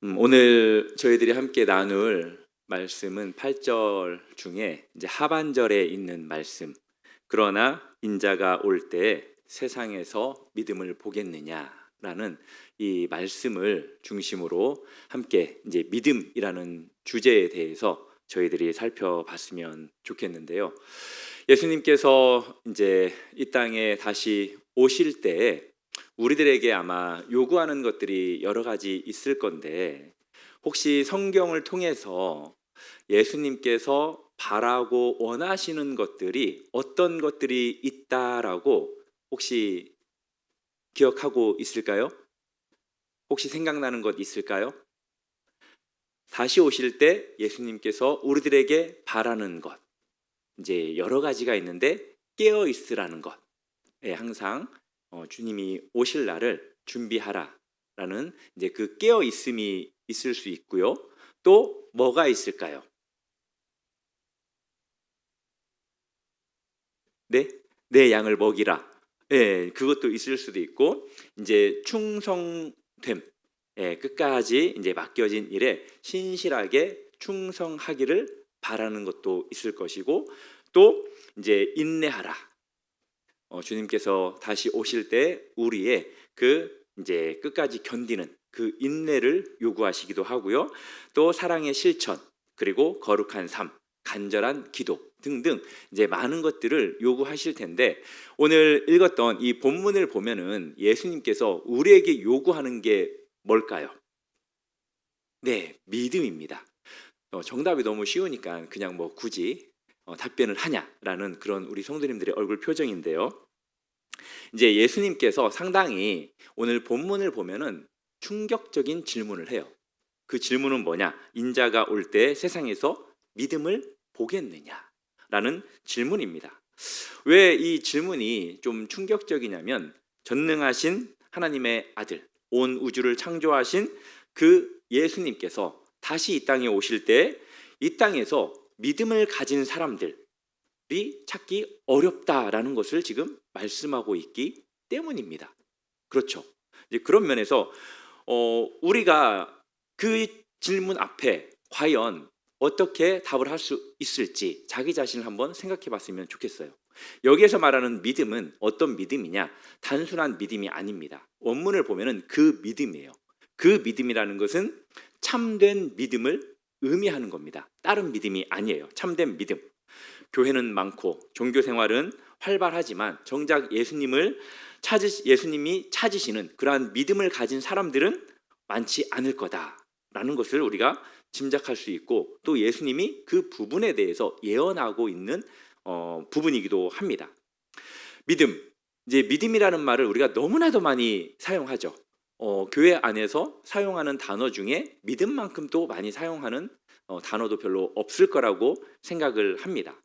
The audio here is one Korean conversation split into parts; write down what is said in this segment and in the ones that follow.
오늘 저희들이 함께 나눌 말씀은 8절 중에 이제 하반절에 있는 말씀. 그러나 인자가 올 때 세상에서 믿음을 보겠느냐라는 이 말씀을 중심으로 함께 이제 믿음이라는 주제에 대해서 저희들이 살펴봤으면 좋겠는데요. 예수님께서 이제 이 땅에 다시 오실 때 우리들에게 아마 요구하는 것들이 여러 가지 있을 건데, 혹시 성경을 통해서 예수님께서 바라고 원하시는 것들이 어떤 것들이 있다라고 혹시 기억하고 있을까요? 혹시 생각나는 것 있을까요? 다시 오실 때 예수님께서 우리들에게 바라는 것, 이제 여러 가지가 있는데 깨어 있으라는 것. 항상 주님이 오실 날을 준비하라라는 이제 그 깨어 있음이 있을 수 있고요. 또 뭐가 있을까요? 네, 내 양을 먹이라. 그것도 있을 수도 있고, 이제 충성됨, 끝까지 이제 맡겨진 일에 신실하게 충성하기를 바라는 것도 있을 것이고, 또 이제 인내하라. 주님께서 다시 오실 때 우리의 그 이제 끝까지 견디는 그 인내를 요구하시기도 하고요. 또 사랑의 실천, 그리고 거룩한 삶, 간절한 기도 등등 이제 많은 것들을 요구하실 텐데, 오늘 읽었던 이 본문을 보면은 예수님께서 우리에게 요구하는 게 뭘까요? 네, 믿음입니다. 정답이 너무 쉬우니까 그냥 뭐 굳이 답변을 하냐라는 그런 우리 성도님들의 얼굴 표정인데요. 이제 예수님께서 상당히 오늘 본문을 보면은 충격적인 질문을 해요. 그 질문은 뭐냐? 인자가 올 때 세상에서 믿음을 보겠느냐라는 질문입니다. 왜 이 질문이 좀 충격적이냐면, 전능하신 하나님의 아들, 온 우주를 창조하신 그 예수님께서 다시 이 땅에 오실 때 이 땅에서 믿음을 가진 사람들이 찾기 어렵다라는 것을 지금 말씀하고 있기 때문입니다. 그렇죠. 이제 그런 면에서 우리가 그 질문 앞에 과연 어떻게 답을 할 수 있을지 자기 자신을 한번 생각해 봤으면 좋겠어요. 여기에서 말하는 믿음은 어떤 믿음이냐? 단순한 믿음이 아닙니다. 원문을 보면은 그 믿음이에요. 그 믿음이라는 것은 참된 믿음을 의미하는 겁니다. 다른 믿음이 아니에요. 참된 믿음. 교회는 많고 종교 생활은 활발하지만 정작 예수님이 찾으시는 그러한 믿음을 가진 사람들은 많지 않을 거다라는 것을 우리가 짐작할 수 있고, 또 예수님이 그 부분에 대해서 예언하고 있는 부분이기도 합니다. 믿음, 이제 믿음이라는 말을 우리가 너무나도 많이 사용하죠. 교회 안에서 사용하는 단어 중에 믿음만큼 또 많이 사용하는 단어도 별로 없을 거라고 생각을 합니다.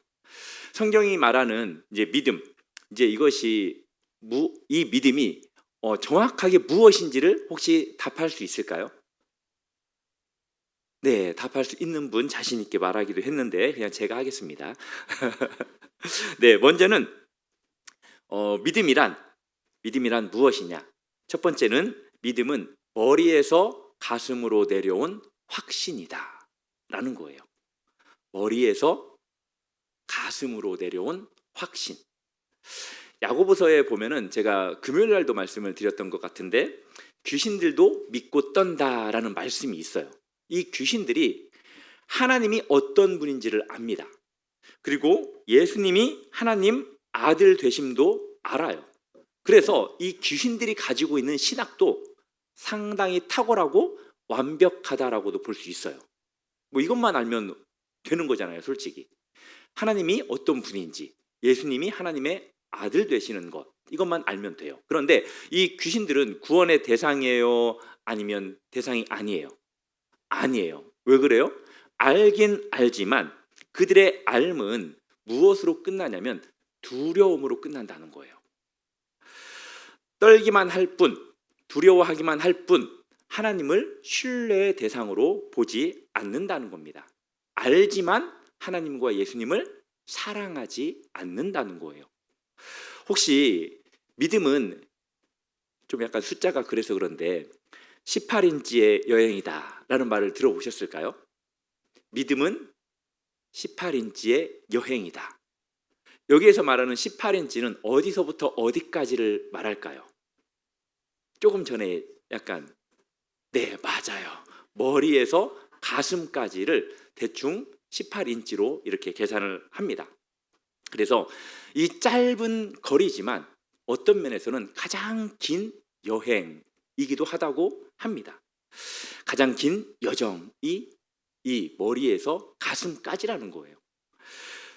성경이 말하는 이제 믿음, 이제 이 믿음이 정확하게 무엇인지를 혹시 답할 수 있을까요? 네, 답할 수 있는 분 자신 있게 말하기도 했는데 그냥 제가 하겠습니다. 네, 먼저는 믿음이란 무엇이냐? 첫 번째는 믿음은 머리에서 가슴으로 내려온 확신이다라는 거예요. 머리에서 가슴으로 내려온 확신. 야고보서에 보면은 제가 금요일 날도 말씀을 드렸던 것 같은데, 귀신들도 믿고 떤다라는 말씀이 있어요. 이 귀신들이 하나님이 어떤 분인지를 압니다. 그리고 예수님이 하나님 아들 되심도 알아요. 그래서 이 귀신들이 가지고 있는 신학도 상당히 탁월하고 완벽하다라고도 볼 수 있어요. 뭐 이것만 알면 되는 거잖아요, 솔직히. 하나님이 어떤 분인지, 예수님이 하나님의 아들 되시는 것, 이것만 알면 돼요. 그런데 이 귀신들은 구원의 대상이에요? 아니면 대상이 아니에요? 아니에요. 왜 그래요? 알긴 알지만 그들의 알은 무엇으로 끝나냐면 두려움으로 끝난다는 거예요. 떨기만 할 뿐, 두려워하기만 할 뿐, 하나님을 신뢰의 대상으로 보지 않는다는 겁니다. 알지만 하나님과 예수님을 사랑하지 않는다는 거예요. 혹시 믿음은 좀 약간 숫자가 그래서 그런데 18인치의 여행이다 라는 말을 들어보셨을까요? 믿음은 18인치의 여행이다. 여기에서 말하는 18인치는 어디서부터 어디까지를 말할까요? 조금 전에 약간 네, 맞아요. 머리에서 가슴까지를 대충 18인치로 이렇게 계산을 합니다. 그래서 이 짧은 거리지만 어떤 면에서는 가장 긴 여행이기도 하다고 합니다. 가장 긴 여정이 이 머리에서 가슴까지라는 거예요.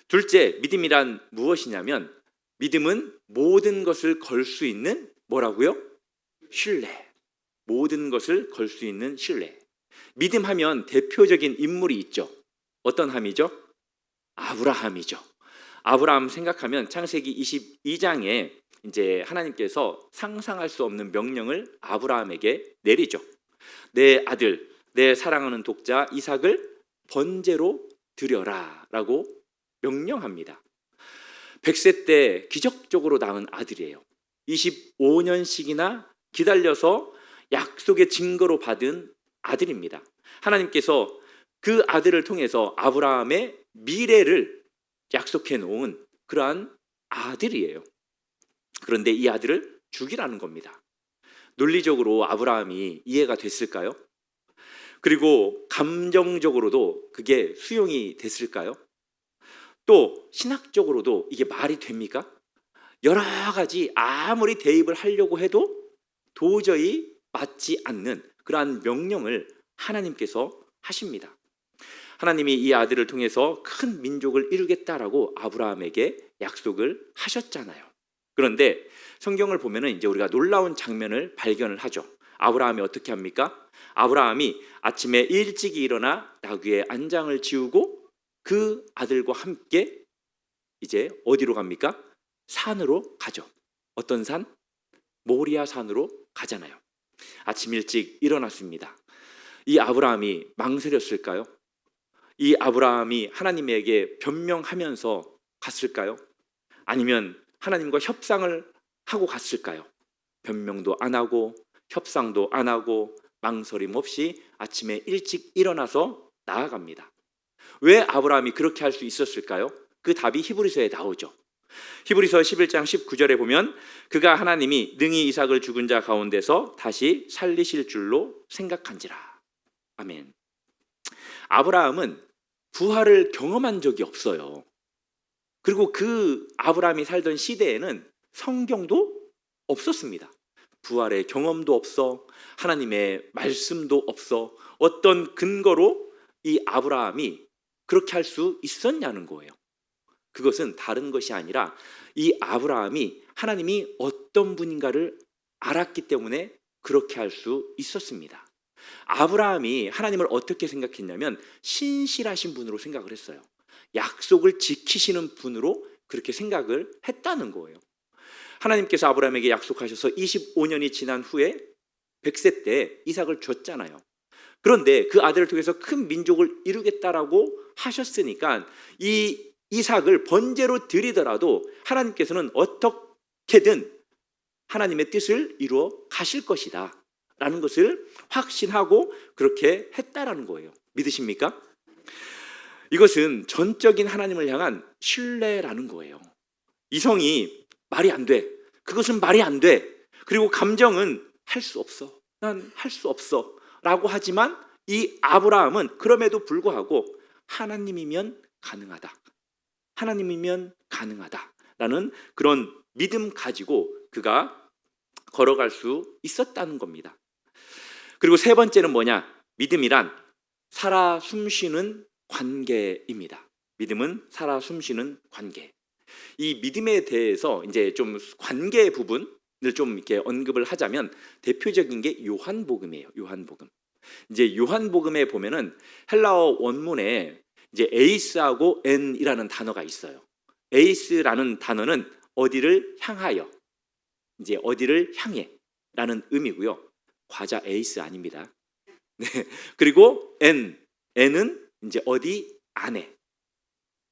둘째, 믿음이란 무엇이냐면 믿음은 모든 것을 걸 수 있는 뭐라고요? 신뢰. 모든 것을 걸 수 있는 신뢰. 믿음하면 대표적인 인물이 있죠. 어떤 함이죠? 아브라함이죠. 아브라함 생각하면 창세기 22장에 이제 하나님께서 상상할 수 없는 명령을 아브라함에게 내리죠. 내 아들, 내 사랑하는 독자 이삭을 번제로 드려라라고 명령합니다. 100세 때 기적적으로 낳은 아들이에요. 25년씩이나 기다려서 약속의 증거로 받은 아들입니다. 하나님께서 그 아들을 통해서 아브라함의 미래를 약속해 놓은 그러한 아들이에요. 그런데 이 아들을 죽이라는 겁니다. 논리적으로 아브라함이 이해가 됐을까요? 그리고 감정적으로도 그게 수용이 됐을까요? 또 신학적으로도 이게 말이 됩니까? 여러 가지 아무리 대입을 하려고 해도 도저히 맞지 않는 그러한 명령을 하나님께서 하십니다. 하나님이 이 아들을 통해서 큰 민족을 이루겠다라고 아브라함에게 약속을 하셨잖아요. 그런데 성경을 보면은 이제 우리가 놀라운 장면을 발견을 하죠. 아브라함이 어떻게 합니까? 아브라함이 아침에 일찍이 일어나 나귀의 안장을 지우고 그 아들과 함께 이제 어디로 갑니까? 산으로 가죠. 어떤 산? 모리아 산으로 가잖아요. 아침 일찍 일어났습니다. 이 아브라함이 망설였을까요? 이 아브라함이 하나님에게 변명하면서 갔을까요? 아니면 하나님과 협상을 하고 갔을까요? 변명도 안 하고 협상도 안 하고 망설임 없이 아침에 일찍 일어나서 나아갑니다. 왜 아브라함이 그렇게 할 수 있었을까요? 그 답이 히브리서에 나오죠. 히브리서 11장 19절에 보면 그가 하나님이 능히 이삭을 죽은 자 가운데서 다시 살리실 줄로 생각한지라. 아멘. 아브라함은 부활을 경험한 적이 없어요. 그리고 그 아브라함이 살던 시대에는 성경도 없었습니다. 부활의 경험도 없어, 하나님의 말씀도 없어. 어떤 근거로 이 아브라함이 그렇게 할 수 있었냐는 거예요. 그것은 다른 것이 아니라 이 아브라함이 하나님이 어떤 분인가를 알았기 때문에 그렇게 할 수 있었습니다. 아브라함이 하나님을 어떻게 생각했냐면 신실하신 분으로 생각을 했어요. 약속을 지키시는 분으로 그렇게 생각을 했다는 거예요. 하나님께서 아브라함에게 약속하셔서 25년이 지난 후에 100세 때 이삭을 줬잖아요. 그런데 그 아들을 통해서 큰 민족을 이루겠다라고 하셨으니까 이 이삭을 번제로 드리더라도 하나님께서는 어떻게든 하나님의 뜻을 이루어 가실 것이다 라는 것을 확신하고 그렇게 했다라는 거예요. 믿으십니까? 이것은 전적인 하나님을 향한 신뢰라는 거예요. 이성이 말이 안 돼. 그것은 말이 안 돼. 그리고 감정은 할 수 없어. 난 할 수 없어. 라고 하지만 이 아브라함은 그럼에도 불구하고 하나님이면 가능하다. 하나님이면 가능하다. 라는 그런 믿음 가지고 그가 걸어갈 수 있었다는 겁니다. 그리고 세 번째는 뭐냐? 믿음이란 살아 숨쉬는 관계입니다. 믿음은 살아 숨쉬는 관계. 이 믿음에 대해서 이제 좀 관계 부분을 좀 이렇게 언급을 하자면 대표적인 게 요한복음이에요. 요한복음. 이제 요한복음에 보면은 헬라어 원문에 이제 에이스하고 엔이라는 단어가 있어요. 에이스라는 단어는 어디를 향하여, 이제 어디를 향해라는 의미고요. 과자 에이스 아닙니다. 네. 그리고 엔은 이제 어디 안에,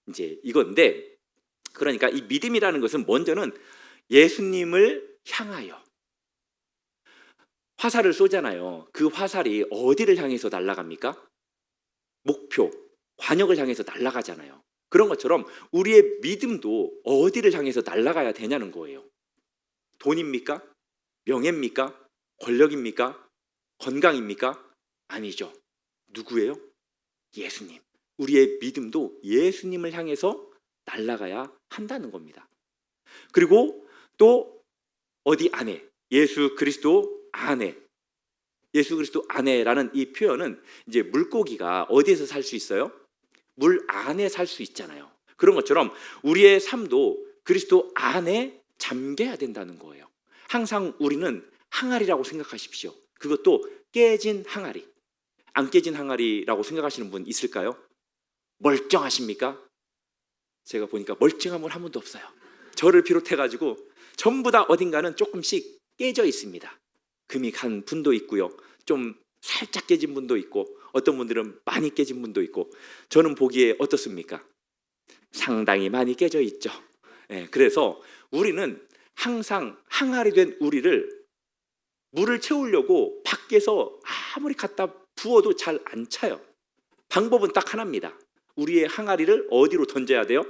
이제 이건데, 그러니까 이 믿음이라는 것은 먼저는 예수님을 향하여, 화살을 쏘잖아요. 그 화살이 어디를 향해서 날아갑니까? 목표, 관역을 향해서 날아가잖아요. 그런 것처럼 우리의 믿음도 어디를 향해서 날아가야 되냐는 거예요. 돈입니까? 명예입니까? 권력입니까? 건강입니까? 아니죠. 누구예요? 예수님. 우리의 믿음도 예수님을 향해서 날아가야 한다는 겁니다. 그리고 또 어디 안에, 예수 그리스도 안에, 예수 그리스도 안에라는 이 표현은 이제 물고기가 어디에서 살 수 있어요? 물 안에 살 수 있잖아요. 그런 것처럼 우리의 삶도 그리스도 안에 잠겨야 된다는 거예요. 항상 우리는 항아리라고 생각하십시오. 그것도 깨진 항아리. 안 깨진 항아리라고 생각하시는 분 있을까요? 멀쩡하십니까? 제가 보니까 멀쩡한 분 한 분도 없어요. 저를 비롯해가지고 전부 다 어딘가는 조금씩 깨져 있습니다. 금이 간 분도 있고요. 좀 살짝 깨진 분도 있고, 어떤 분들은 많이 깨진 분도 있고, 저는 보기에 어떻습니까? 상당히 많이 깨져 있죠. 그래서 우리는 항상 항아리 된 우리를 물을 채우려고 밖에서 아무리 갖다 부어도 잘 안 차요. 방법은 딱 하나입니다. 우리의 항아리를 어디로 던져야 돼요?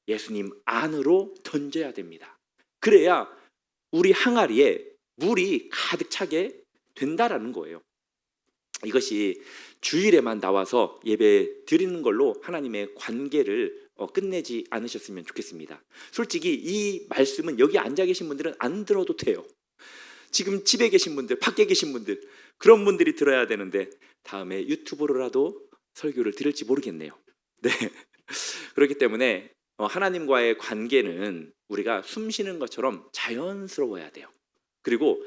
예수님 안으로 던져야 됩니다. 그래야 우리 항아리에 물이 가득 차게 된다라는 거예요. 이것이 주일에만 나와서 예배 드리는 걸로 하나님의 관계를 끝내지 않으셨으면 좋겠습니다. 솔직히 이 말씀은 여기 앉아 계신 분들은 안 들어도 돼요. 지금 집에 계신 분들, 밖에 계신 분들, 그런 분들이 들어야 되는데 다음에 유튜브로라도 설교를 들을지 모르겠네요. 네. 그렇기 때문에 하나님과의 관계는 우리가 숨 쉬는 것처럼 자연스러워야 돼요. 그리고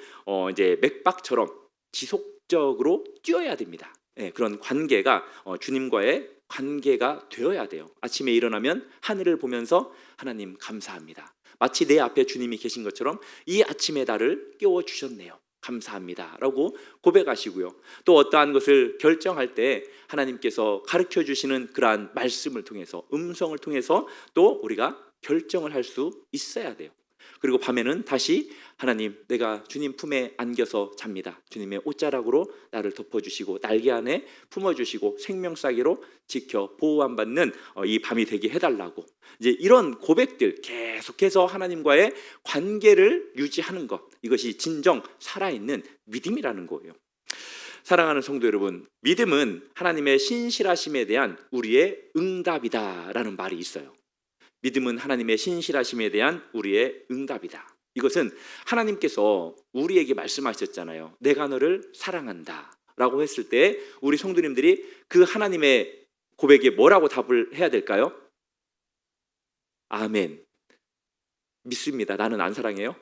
이제 맥박처럼 지속적으로 뛰어야 됩니다. 그런 관계가 주님과의 관계가 되어야 돼요. 아침에 일어나면 하늘을 보면서 하나님 감사합니다. 마치 내 앞에 주님이 계신 것처럼 이 아침에 나를 깨워주셨네요. 감사합니다 라고 고백하시고요. 또 어떠한 것을 결정할 때 하나님께서 가르쳐 주시는 그러한 말씀을 통해서, 음성을 통해서 또 우리가 결정을 할 수 있어야 돼요. 그리고 밤에는 다시 하나님, 내가 주님 품에 안겨서 잡니다. 주님의 옷자락으로 나를 덮어주시고 날개 안에 품어주시고 생명싸개로 지켜 보호 안 받는 이 밤이 되게 해달라고, 이제 이런 고백들 계속해서 하나님과의 관계를 유지하는 것, 이것이 진정 살아있는 믿음이라는 거예요. 사랑하는 성도 여러분, 믿음은 하나님의 신실하심에 대한 우리의 응답이다라는 말이 있어요. 믿음은 하나님의 신실하심에 대한 우리의 응답이다. 이것은 하나님께서 우리에게 말씀하셨잖아요. 내가 너를 사랑한다 라고 했을 때 우리 성도님들이 그 하나님의 고백에 뭐라고 답을 해야 될까요? 아멘. 믿습니다. 나는 안 사랑해요?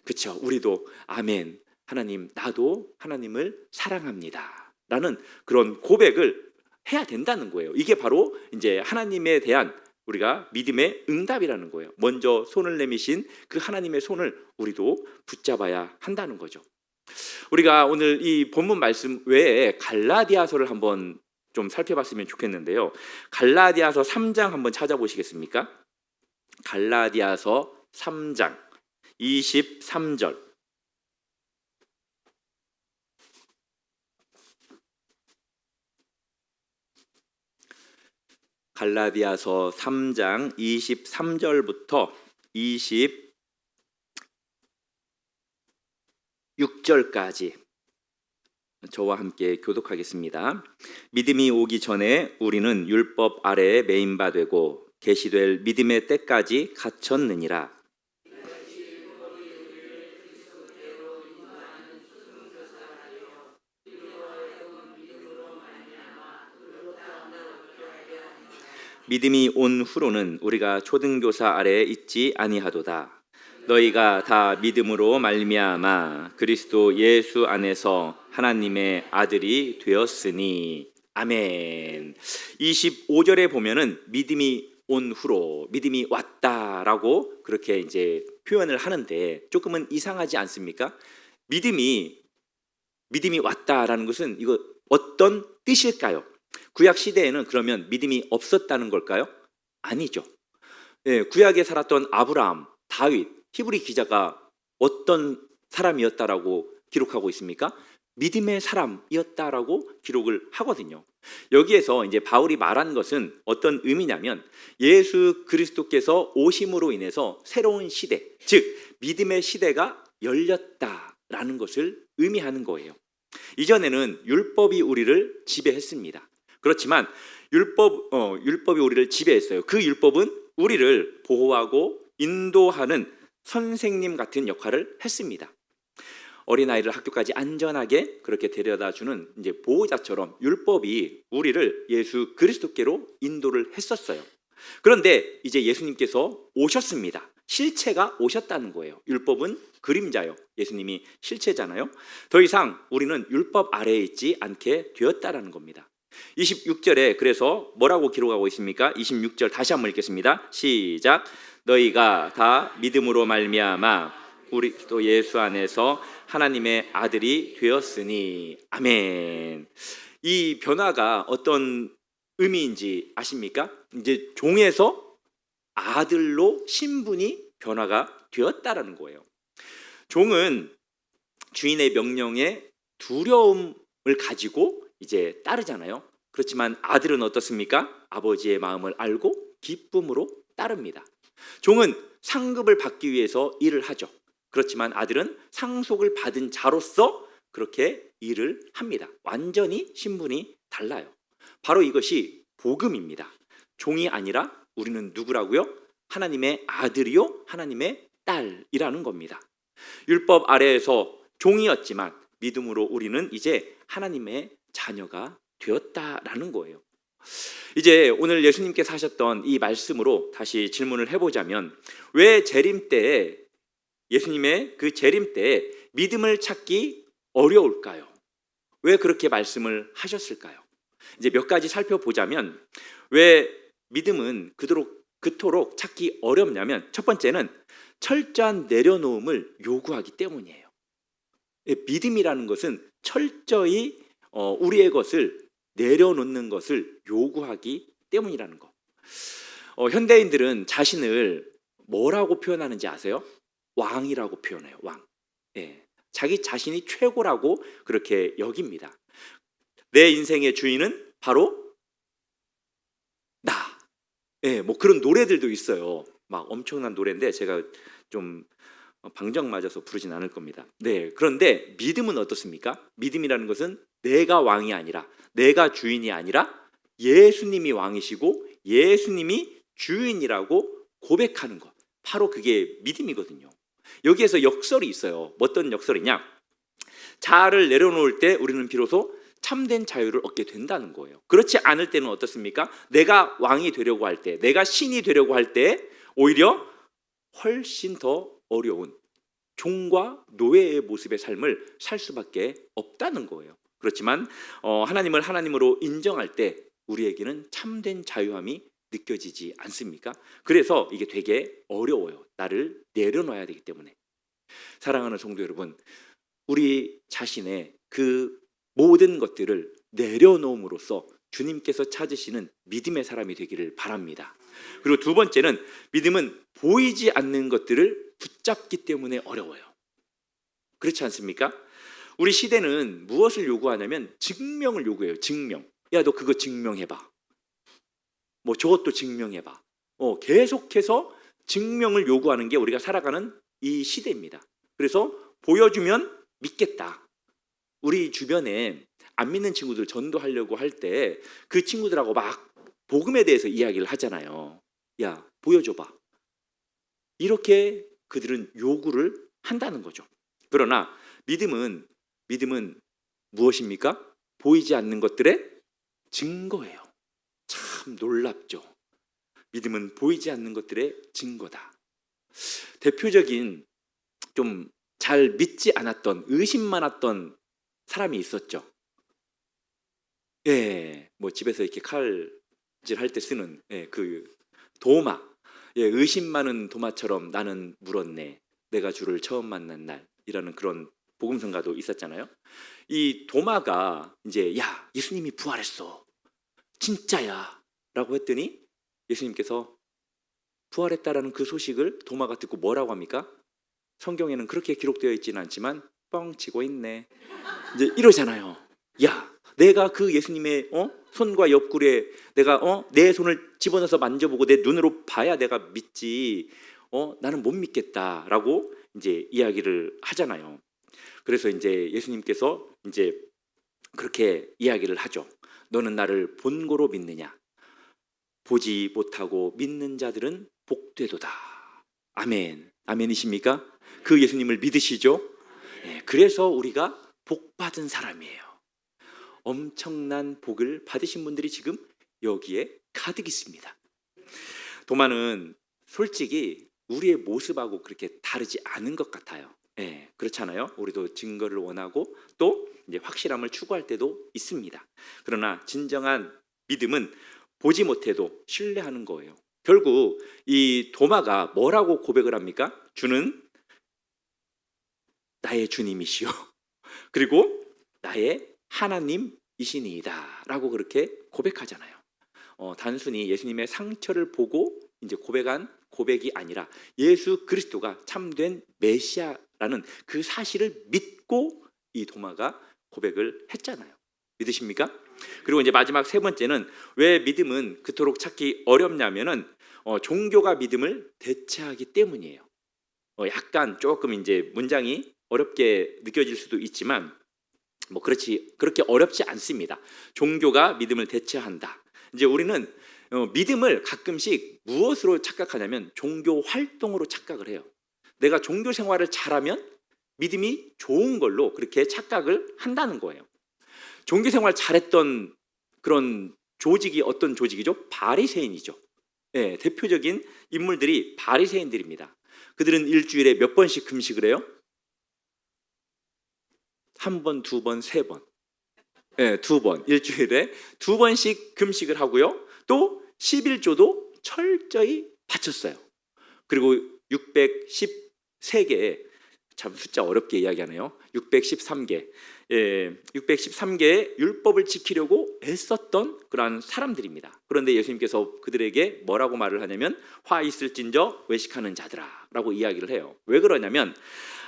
그렇죠. 우리도 아멘. 하나님, 나도 하나님을 사랑합니다 라는 그런 고백을 해야 된다는 거예요. 이게 바로 이제 하나님에 대한 우리가 믿음의 응답이라는 거예요. 먼저 손을 내미신 그 하나님의 손을 우리도 붙잡아야 한다는 거죠. 우리가 오늘 이 본문 말씀 외에 갈라디아서를 한번 좀 살펴봤으면 좋겠는데요. 갈라디아서 3장 한번 찾아보시겠습니까? 갈라디아서 3장 23절. 갈라디아서 3장 23절부터 26절까지 저와 함께 교독하겠습니다. 믿음이 오기 전에 우리는 율법 아래에 매인 바 되고 계시될 믿음의 때까지 갇혔느니라. 믿음이 온 후로는 우리가 초등교사 아래에 있지 아니하도다. 너희가 다 믿음으로 말미암아 그리스도 예수 안에서 하나님의 아들이 되었으니. 아멘. 25절에 보면은 믿음이 온 후로, 믿음이 왔다라고 그렇게 이제 표현을 하는데 조금은 이상하지 않습니까? 믿음이 왔다라는 것은 이거 어떤 뜻일까요? 구약 시대에는 그러면 믿음이 없었다는 걸까요? 아니죠. 구약에 살았던 아브라함, 다윗, 히브리 기자가 어떤 사람이었다라고 기록하고 있습니까? 믿음의 사람이었다라고 기록을 하거든요. 여기에서 이제 바울이 말한 것은 어떤 의미냐면 예수 그리스도께서 오심으로 인해서 새로운 시대, 즉 믿음의 시대가 열렸다라는 것을 의미하는 거예요. 이전에는 율법이 우리를 지배했습니다. 그렇지만 율법이 우리를 지배했어요. 그 율법은 우리를 보호하고 인도하는 선생님 같은 역할을 했습니다. 어린아이를 학교까지 안전하게 그렇게 데려다주는 이제 보호자처럼 율법이 우리를 예수 그리스도께로 인도를 했었어요. 그런데 이제 예수님께서 오셨습니다. 실체가 오셨다는 거예요. 율법은 그림자요. 예수님이 실체잖아요. 더 이상 우리는 율법 아래에 있지 않게 되었다라는 겁니다. 26절에 그래서 뭐라고 기록하고 있습니까? 26절 다시 한번 읽겠습니다. 시작. 너희가 다 믿음으로 말미암아 우리 또 예수 안에서 하나님의 아들이 되었으니. 아멘. 이 변화가 어떤 의미인지 아십니까? 이제 종에서 아들로 신분이 변화가 되었다라는 거예요. 종은 주인의 명령에 두려움을 가지고 이제 따르잖아요. 그렇지만 아들은 어떻습니까? 아버지의 마음을 알고 기쁨으로 따릅니다. 종은 상급을 받기 위해서 일을 하죠. 그렇지만 아들은 상속을 받은 자로서 그렇게 일을 합니다. 완전히 신분이 달라요. 바로 이것이 복음입니다. 종이 아니라 우리는 누구라고요? 하나님의 아들이요, 하나님의 딸이라는 겁니다. 율법 아래에서 종이었지만 믿음으로 우리는 이제 하나님의 자녀가 되었다라는 거예요. 이제 오늘 예수님께서 하셨던 이 말씀으로 다시 질문을 해보자면, 왜 재림 때에 예수님의 그 재림 때에 믿음을 찾기 어려울까요? 왜 그렇게 말씀을 하셨을까요? 이제 몇 가지 살펴보자면 왜 믿음은 그토록 찾기 어렵냐면, 첫 번째는 철저한 내려놓음을 요구하기 때문이에요. 믿음이라는 것은 철저히 우리의 것을 내려놓는 것을 요구하기 때문이라는 거. 현대인들은 자신을 뭐라고 표현하는지 아세요? 왕이라고 표현해요. 왕. 예, 자기 자신이 최고라고 그렇게 여깁니다. 내 인생의 주인은 바로 나. 예, 뭐 그런 노래들도 있어요. 막 엄청난 노래인데 제가 좀 방정 맞아서 부르진 않을 겁니다. 네, 그런데 믿음은 어떻습니까? 믿음이라는 것은 내가 왕이 아니라, 내가 주인이 아니라 예수님이 왕이시고 예수님이 주인이라고 고백하는 것. 바로 그게 믿음이거든요. 여기에서 역설이 있어요. 어떤 역설이냐? 자아를 내려놓을 때 우리는 비로소 참된 자유를 얻게 된다는 거예요. 그렇지 않을 때는 어떻습니까? 내가 왕이 되려고 할 때, 내가 신이 되려고 할 때 오히려 훨씬 더 어려운 종과 노예의 모습의 삶을 살 수밖에 없다는 거예요. 그렇지만 하나님을 하나님으로 인정할 때 우리에게는 참된 자유함이 느껴지지 않습니까? 그래서 이게 되게 어려워요. 나를 내려놔야 되기 때문에. 사랑하는 성도 여러분, 우리 자신의 그 모든 것들을 내려놓음으로써 주님께서 찾으시는 믿음의 사람이 되기를 바랍니다. 그리고 두 번째는 믿음은 보이지 않는 것들을 붙잡기 때문에 어려워요. 그렇지 않습니까? 우리 시대는 무엇을 요구하냐면 증명을 요구해요. 증명. 야, 너 그거 증명해봐. 뭐 저것도 증명해봐. 계속해서 증명을 요구하는 게 우리가 살아가는 이 시대입니다. 그래서 보여주면 믿겠다. 우리 주변에 안 믿는 친구들 전도하려고 할 때 그 친구들하고 막 복음에 대해서 이야기를 하잖아요. 야, 보여줘봐. 이렇게 그들은 요구를 한다는 거죠. 그러나 믿음은 무엇입니까? 보이지 않는 것들의 증거예요. 참 놀랍죠. 믿음은 보이지 않는 것들의 증거다. 대표적인 좀 잘 믿지 않았던, 의심 많았던 사람이 있었죠. 예, 뭐 집에서 이렇게 칼질 할 때 쓰는 그 도마. 예, 의심 많은 도마처럼 나는 물었네. 내가 주를 처음 만난 날이라는 그런 복음성가도 있었잖아요. 이 도마가 이제 야, 예수님이 부활했어. 진짜야라고 했더니 예수님께서 부활했다라는 그 소식을 도마가 듣고 뭐라고 합니까? 성경에는 그렇게 기록되어 있지는 않지만 뻥치고 있네. 이제 이러잖아요. 야, 내가 그 예수님의 손과 옆구리에 내가 내 손을 집어넣어서 만져보고 내 눈으로 봐야 내가 믿지. 나는 못 믿겠다라고 이제 이야기를 하잖아요. 그래서 이제 예수님께서 이제 그렇게 이야기를 하죠. 너는 나를 본고로 믿느냐? 보지 못하고 믿는 자들은 복되도다. 아멘. 아멘이십니까? 그 예수님을 믿으시죠? 네, 그래서 우리가 복 받은 사람이에요. 엄청난 복을 받으신 분들이 지금 여기에 가득 있습니다. 도마는 솔직히 우리의 모습하고 그렇게 다르지 않은 것 같아요. 네, 그렇잖아요. 우리도 증거를 원하고 또 이제 확실함을 추구할 때도 있습니다. 그러나 진정한 믿음은 보지 못해도 신뢰하는 거예요. 결국 이 도마가 뭐라고 고백을 합니까? 주는 나의 주님이시오. 그리고 나의 하나님이시니이다 라고 그렇게 고백하잖아요. 단순히 예수님의 상처를 보고 이제 고백한 고백이 아니라 예수 그리스도가 참된 메시아라는 그 사실을 믿고 이 도마가 고백을 했잖아요. 믿으십니까? 그리고 이제 마지막 세 번째는 왜 믿음은 그토록 찾기 어렵냐면은 종교가 믿음을 대체하기 때문이에요. 약간 조금 이제 문장이 어렵게 느껴질 수도 있지만 그렇게 어렵지 않습니다. 종교가 믿음을 대체한다. 이제 우리는 믿음을 가끔씩 무엇으로 착각하냐면 종교 활동으로 착각을 해요. 내가 종교 생활을 잘하면 믿음이 좋은 걸로 그렇게 착각을 한다는 거예요. 종교 생활 잘했던 그런 조직이 어떤 조직이죠? 바리새인이죠. 네, 대표적인 인물들이 바리새인들입니다. 그들은 일주일에 몇 번씩 금식을 해요? 한 번, 두 번, 세 번. 네, 두 번. 일주일에 두 번씩 금식을 하고요. 또 11조도 철저히 바쳤어요. 그리고 613개, 참 숫자 어렵게 이야기하네요. 613개, 613개의 율법을 지키려고 애썼던 그러한 사람들입니다. 그런데 예수님께서 그들에게 뭐라고 말을 하냐면 화 있을진저 외식하는 자들아 라고 이야기를 해요. 왜 그러냐면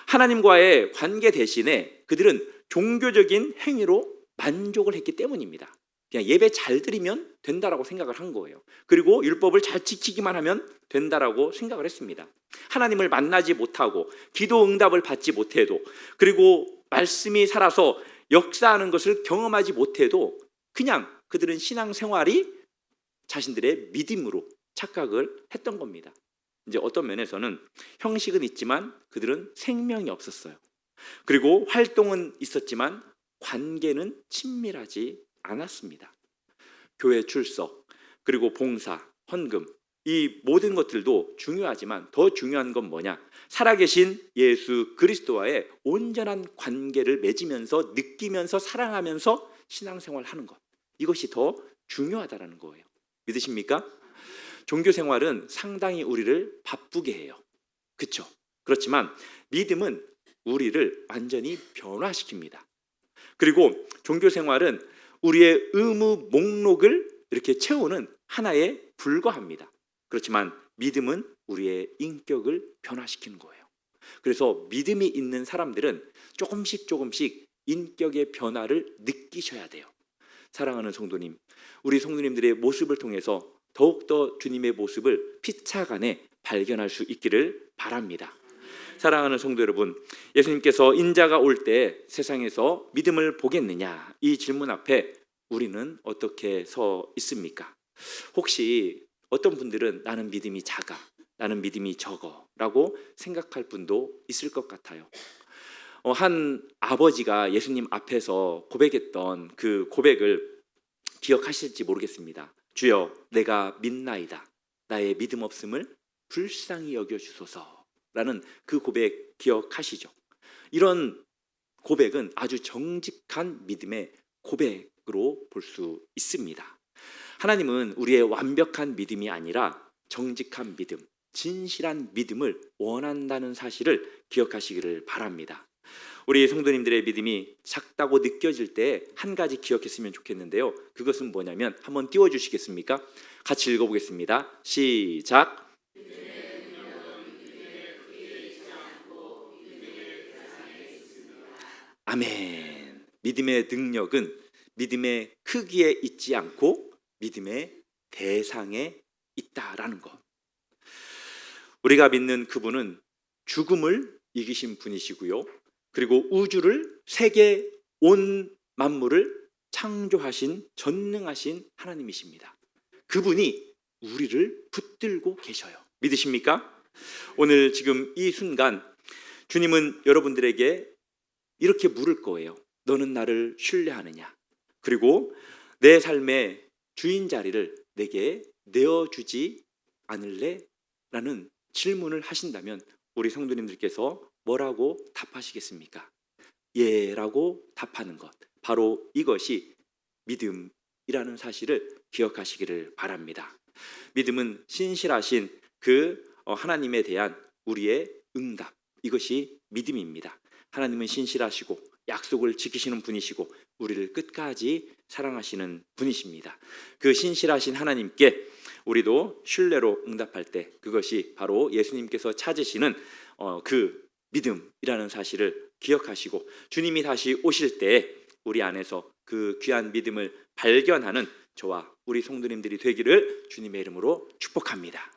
하나님과의 관계 대신에 그들은 종교적인 행위로 만족을 했기 때문입니다. 그냥 예배 잘 드리면 된다라고 생각을 한 거예요. 그리고 율법을 잘 지키기만 하면 된다라고 생각을 했습니다. 하나님을 만나지 못하고 기도 응답을 받지 못해도 그리고 말씀이 살아서 역사하는 것을 경험하지 못해도 그냥 그들은 신앙생활이 자신들의 믿음으로 착각을 했던 겁니다. 이제 어떤 면에서는 형식은 있지만 그들은 생명이 없었어요. 그리고 활동은 있었지만 관계는 친밀하지 않았습니다. 교회 출석, 그리고 봉사, 헌금, 이 모든 것들도 중요하지만 더 중요한 건 뭐냐? 살아계신 예수 그리스도와의 온전한 관계를 맺으면서 느끼면서 사랑하면서 신앙생활하는 것, 이것이 더 중요하다는 거예요. 믿으십니까? 종교생활은 상당히 우리를 바쁘게 해요. 그렇죠? 그렇지만 믿음은 우리를 완전히 변화시킵니다. 그리고 종교생활은 우리의 의무 목록을 이렇게 채우는 하나에 불과합니다. 그렇지만 믿음은 우리의 인격을 변화시키는 거예요. 그래서 믿음이 있는 사람들은 조금씩 인격의 변화를 느끼셔야 돼요. 사랑하는 성도님, 우리 성도님들의 모습을 통해서 더욱더 주님의 모습을 피차간에 발견할 수 있기를 바랍니다. 사랑하는 성도 여러분, 예수님께서 인자가 올 때 세상에서 믿음을 보겠느냐, 이 질문 앞에 우리는 어떻게 서 있습니까? 혹시 어떤 분들은 나는 믿음이 작아, 나는 믿음이 적어 라고 생각할 분도 있을 것 같아요. 한 아버지가 예수님 앞에서 고백했던 그 고백을 기억하실지 모르겠습니다. 주여, 내가 믿나이다. 나의 믿음 없음을 불쌍히 여겨주소서라는 그 고백 기억하시죠? 이런 고백은 아주 정직한 믿음의 고백으로 볼 수 있습니다. 하나님은 우리의 완벽한 믿음이 아니라 정직한 믿음, 진실한 믿음을 원한다는 사실을 기억하시기를 바랍니다. 우리 성도님들의 믿음이 작다고 느껴질 때 한 가지 기억했으면 좋겠는데요. 그것은 뭐냐면 한번 띄워주시겠습니까? 같이 읽어보겠습니다. 시작. 아멘. 믿음의 능력은 믿음의 크기에 있지 않고 믿음의 대상에 있다라는 것. 우리가 믿는 그분은 죽음을 이기신 분이시고요. 그리고 우주를, 세계 온 만물을 창조하신 전능하신 하나님이십니다. 그분이 우리를 붙들고 계셔요. 믿으십니까? 오늘 지금 이 순간 주님은 여러분들에게 이렇게 물을 거예요. 너는 나를 신뢰하느냐? 그리고 내 삶의 주인 자리를 내게 내어주지 않을래? 라는 질문을 하신다면 우리 성도님들께서 뭐라고 답하시겠습니까? 예 라고 답하는 것, 바로 이것이 믿음이라는 사실을 기억하시기를 바랍니다. 믿음은 신실하신 그 하나님에 대한 우리의 응답, 이것이 믿음입니다. 하나님은 신실하시고 약속을 지키시는 분이시고 우리를 끝까지 사랑하시는 분이십니다. 그 신실하신 하나님께 우리도 신뢰로 응답할 때 그것이 바로 예수님께서 찾으시는 그 믿음이라는 사실을 기억하시고 주님이 다시 오실 때 우리 안에서 그 귀한 믿음을 발견하는 저와 우리 성도님들이 되기를 주님의 이름으로 축복합니다.